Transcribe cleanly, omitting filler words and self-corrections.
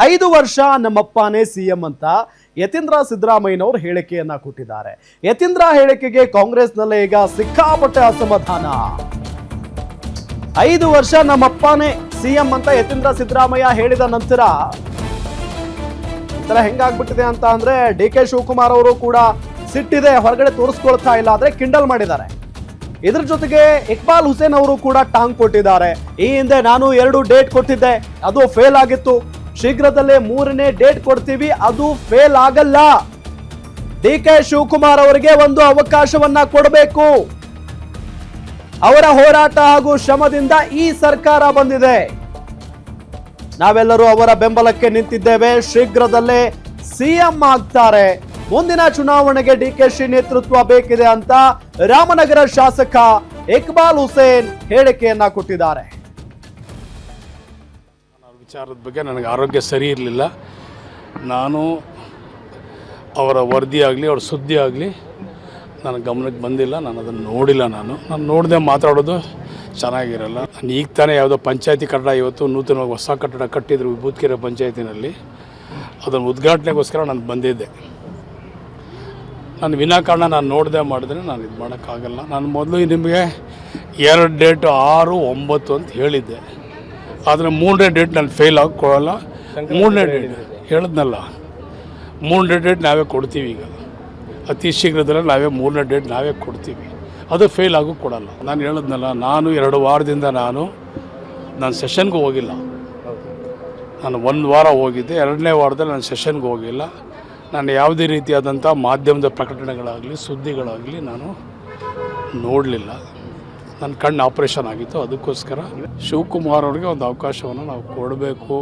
5 ವರ್ಷ ನಮ್ಮಪ್ಪನೇ ಸಿಎಂ ಅಂತ ಯತೀಂದ್ರ ಸಿದ್ದರಾಮಯ್ಯನವರು ಹೇಳಿಕೆಯನ್ನ ಕೊಟ್ಟಿದ್ದಾರೆ. ಯತೀಂದ್ರ ಹೇಳಿಕೆಗೆ ಕಾಂಗ್ರೆಸ್ನಲ್ಲೇ ಈಗ ಸಿಕ್ಕಾಪಟ್ಟೆ ಅಸಮಾಧಾನ. 5 ವರ್ಷ ನಮ್ಮಪ್ಪನೇ ಸಿಎಂ ಅಂತ ಯತೀಂದ್ರ ಸಿದ್ದರಾಮಯ್ಯ ಹೇಳಿದ ನಂತರ ಈ ತರ ಹೆಂಗಾಗ್ಬಿಟ್ಟಿದೆ ಅಂತ ಅಂದ್ರೆ ಡಿ.ಕೆ. ಶಿವಕುಮಾರ್ ಅವರು ಕೂಡ ಸಿಟ್ಟಿದೆ, ಹೊರಗಡೆ ತೋರಿಸ್ಕೊಳ್ತಾ ಇಲ್ಲ, ಆದ್ರೆ ಕಿಂಡಲ್ ಮಾಡಿದ್ದಾರೆ. ಇದ್ರ ಜೊತೆಗೆ ಇಕ್ಬಾಲ್ ಹುಸೇನ್ ಅವರು ಕೂಡ ಟಾಂಗ್ ಕೊಟ್ಟಿದ್ದಾರೆ. ಈ ಹಿಂದೆ ನಾನು 2 ಡೇಟ್ ಕೊಟ್ಟಿದ್ದೆ, ಅದು ಫೇಲ್ ಆಗಿತ್ತು. ಶೀಘ್ರದಲ್ಲೇ 3ನೇ ಡೇಟ್ ಕೊಡ್ತೀವಿ, ಅದು ಫೇಲ್ ಆಗಲ್ಲ. ಡಿ.ಕೆ. ಶಿವಕುಮಾರ್ ಅವರಿಗೆ ಒಂದು ಅವಕಾಶವನ್ನ ಕೊಡಬೇಕು. ಅವರ ಹೋರಾಟ ಹಾಗೂ ಶ್ರಮದಿಂದ ಈ ಸರ್ಕಾರ ಬಂದಿದೆ. ನಾವೆಲ್ಲರೂ ಅವರ ಬೆಂಬಲಕ್ಕೆ ನಿಂತಿದ್ದೇವೆ. ಶೀಘ್ರದಲ್ಲೇ ಸಿಎಂ ಆಗ್ತಾರೆ. ಮುಂದಿನ ಚುನಾವಣೆಗೆ ಡಿ.ಕೆ.ಶಿ ನೇತೃತ್ವ ಬೇಕಿದೆ ಅಂತ ರಾಮನಗರ ಶಾಸಕ ಇಕ್ಬಾಲ್ ಹುಸೇನ್ ಹೇಳಿಕೆಯನ್ನ ಕೊಟ್ಟಿದ್ದಾರೆ. ವಿಚಾರದ ಬಗ್ಗೆ ನನಗೆ ಆರೋಗ್ಯ ಸರಿ ಇರಲಿಲ್ಲ. ನಾನು ಅವರ ವರದಿ ಆಗಲಿ ಅವ್ರ ಸುದ್ದಿ ಆಗಲಿ ನನ್ನ ಗಮನಕ್ಕೆ ಬಂದಿಲ್ಲ. ನಾನು ಅದನ್ನು ನೋಡಿಲ್ಲ. ನಾನು ನೋಡದೆ ಮಾತಾಡೋದು ಚೆನ್ನಾಗಿರಲ್ಲ. ನಾನು ಈಗ ತಾನೇ ಯಾವುದೋ ಪಂಚಾಯತಿ ಕಟ್ಟಡ ಇವತ್ತು ನೂತನವಾಗಿ ಹೊಸ ಕಟ್ಟಡ ಕಟ್ಟಿದ್ರು ವಿಭೂತಿಕೆರೆ ಪಂಚಾಯತಿನಲ್ಲಿ. ಅದನ್ನು ಉದ್ಘಾಟನೆಗೋಸ್ಕರ ನಾನು ಬಂದಿದ್ದೆ. ನಾನು ವಿನಾಕಾರಣ ನಾನು ನೋಡದೆ ಮಾಡಿದ್ರೆ ನಾನು ಇದು ಮಾಡೋಕ್ಕಾಗಲ್ಲ. ನಾನು ಮೊದಲು ನಿಮಗೆ 2 ಡೇಟು 6, 9 ಅಂತ ಹೇಳಿದ್ದೆ. ಆದರೆ 3ನೇ ಡೇಟ್ ನಾನು ಫೇಲ್ ಆಗಿ ಕೊಡೋಲ್ಲ. 3ನೇ ಡೇಟ್ ಹೇಳಿದ್ನಲ್ಲ, 3ನೇ ಡೇಟ್ ನಾವೇ ಕೊಡ್ತೀವಿ. ಈಗ ಅತಿ ಶೀಘ್ರದಲ್ಲೇ ನಾವೇ 3ನೇ ಡೇಟ್ ನಾವೇ ಕೊಡ್ತೀವಿ. ಅದು ಫೇಲ್ ಆಗು ಕೊಡಲ್ಲ. ನಾನು ಹೇಳಿದ್ನಲ್ಲ, ನಾನು 2 ವಾರದಿಂದ ನಾನು ಸೆಷನ್ಗೂ ಹೋಗಿಲ್ಲ. ನಾನು 1 ವಾರ ಹೋಗಿದ್ದೆ. 2ನೇ ವಾರದಲ್ಲಿ ನಾನು ಸೆಷನ್ಗೆ ಹೋಗಿಲ್ಲ. ನಾನು ಯಾವುದೇ ರೀತಿಯಾದಂಥ ಮಾಧ್ಯಮದ ಪ್ರಕಟಣೆಗಳಾಗಲಿ ಸುದ್ದಿಗಳಾಗಲಿ ನಾನು ನೋಡಲಿಲ್ಲ. ನನ್ನ ಕಣ್ಣು ಆಪ್ರೇಷನ್ ಆಗಿತ್ತು. ಅದಕ್ಕೋಸ್ಕರ ಶಿವಕುಮಾರ್ ಅವ್ರಿಗೆ ಒಂದು ಅವಕಾಶವನ್ನು ನಾವು ಕೊಡಬೇಕು.